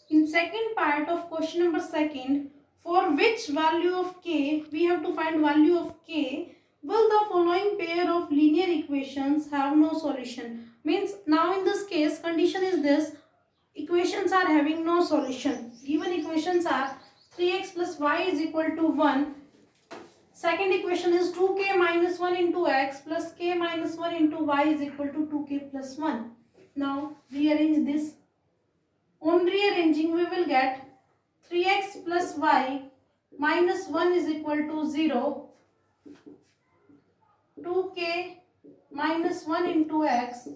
In second part of question number second, for which value of k, we have to find value of k, will the following pair of linear equations have no solution? Means now in this case, condition is this, equations are having no solution. Given equations are 3x plus y is equal to 1. Second equation is 2k minus 1 into x plus k minus 1 into y is equal to 2k plus 1. Now rearrange this. On rearranging, we will get 3x plus y minus 1 is equal to 0. 2k minus 1 into x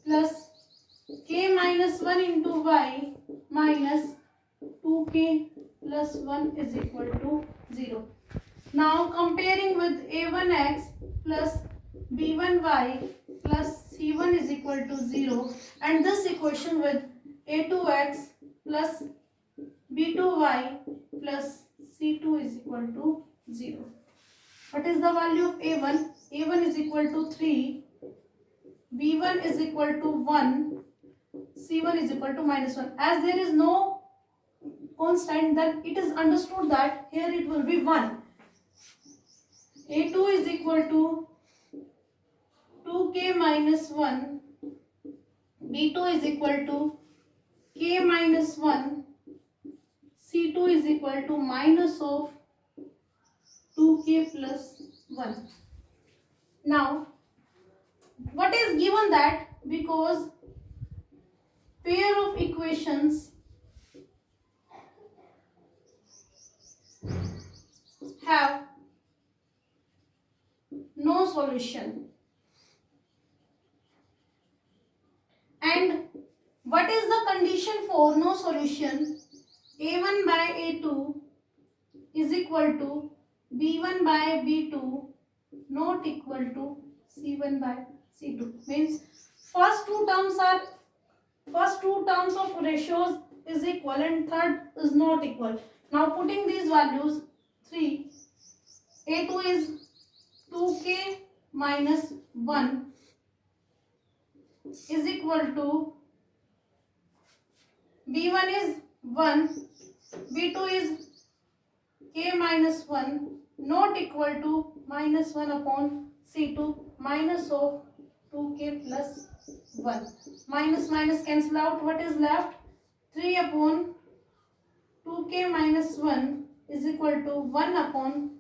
plus k minus 1 into y minus 2k plus 1 is equal to 0. Now comparing with a1x plus b1y plus c1 is equal to 0 and this equation with a2x plus b2y plus c2 is equal to 0. What is the value of a1? a1 is equal to 3, b1 is equal to 1, c1 is equal to minus 1. As there is no constant, then it is understood that here it will be 1. a2 is equal to 2k minus 1, b2 is equal to k minus 1, c2 is equal to minus of 2k plus 1. Now, what is given that because pair of equations have no solution. And what is the condition for no solution? a1 by a2 is equal to b1 by b2 not equal to c1 by c2. Means first two terms of ratios is equal and third is not equal. Now putting these values, 3, a2 is 2k minus 1 is equal to b1 is 1, b2 is k minus 1 not equal to minus 1 upon c2 minus of 2k plus 1. Minus minus cancel out. What is left? 3 upon 2k minus 1 is equal to 1 upon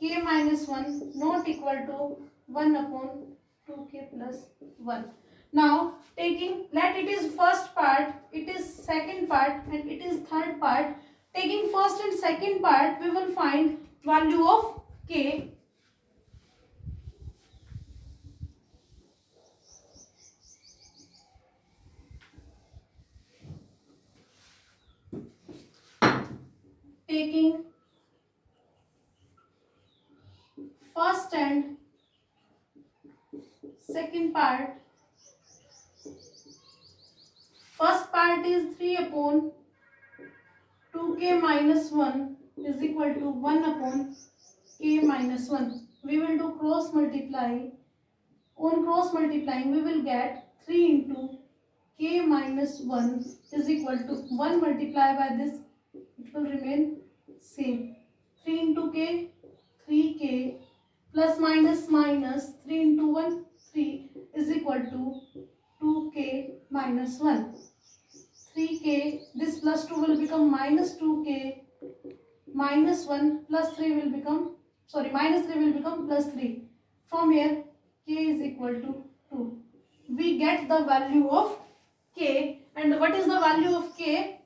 k minus 1 not equal to 1 upon 2k plus 1. Now taking, let it is first part, it is second part and it is third part. Taking first and second part, we will find value of k. Taking first and second part, first part is 3 upon 2k minus 1 is equal to 1 upon k minus 1. We will do cross multiply. On cross multiplying, we will get 3 into k minus 1 is equal to 1 multiply by this, it will remain same. 3 into k, 3k plus minus minus 3 into 1, 3 is equal to 2k minus 1. 3k, this plus 2 will become minus 2k minus 1 plus 3 will become, sorry, minus 3 will become plus 3. From here, k is equal to 2. We get the value of k, and what is the value of k?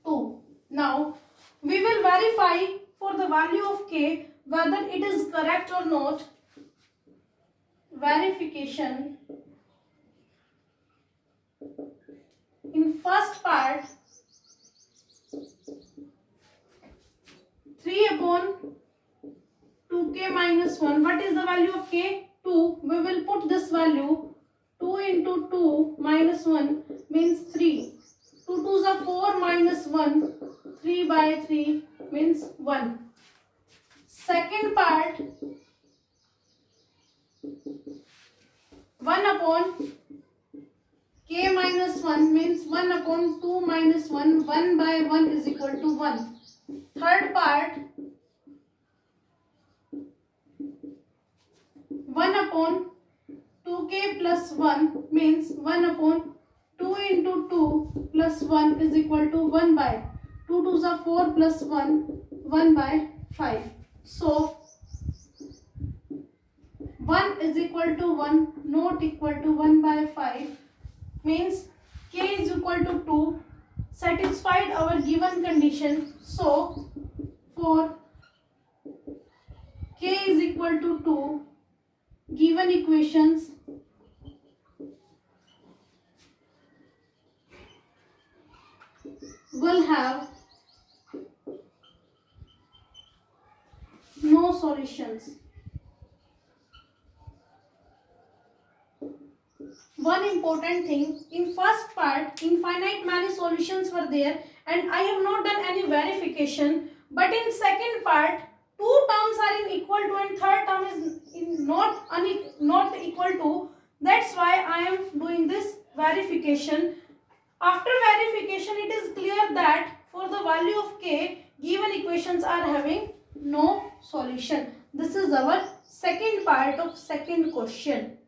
2. Now, we will verify for the value of k whether it is correct or not. Verification. In first part, 3 upon 2k minus 1. What is the value of k? 2. We will put this value. 2 into 2 minus 1 means 3. 2 2s are 4 minus 1. 3 by 3 means 1. Second part, 1 upon k minus 1 means 1 upon 2 minus 1, 1 by 1 is equal to 1. Third part, 1 upon 2k plus 1 means 1 upon 2 into 2 plus 1 is equal to 1 by 2 2s are 4 plus 1, 1 by 5. So 1 is equal to 1, not equal to 1 by 5 means k is equal to 2, satisfied our given condition. So for k is equal to 2, given equations will have no solutions. One important thing, in first part infinite many solutions were there and I have not done any verification, but in second part two terms are in equal to and third term is not equal to. That's why I am doing this verification. After verification it is clear that for the value of k, given equations are having no solution. This is our second part of second question.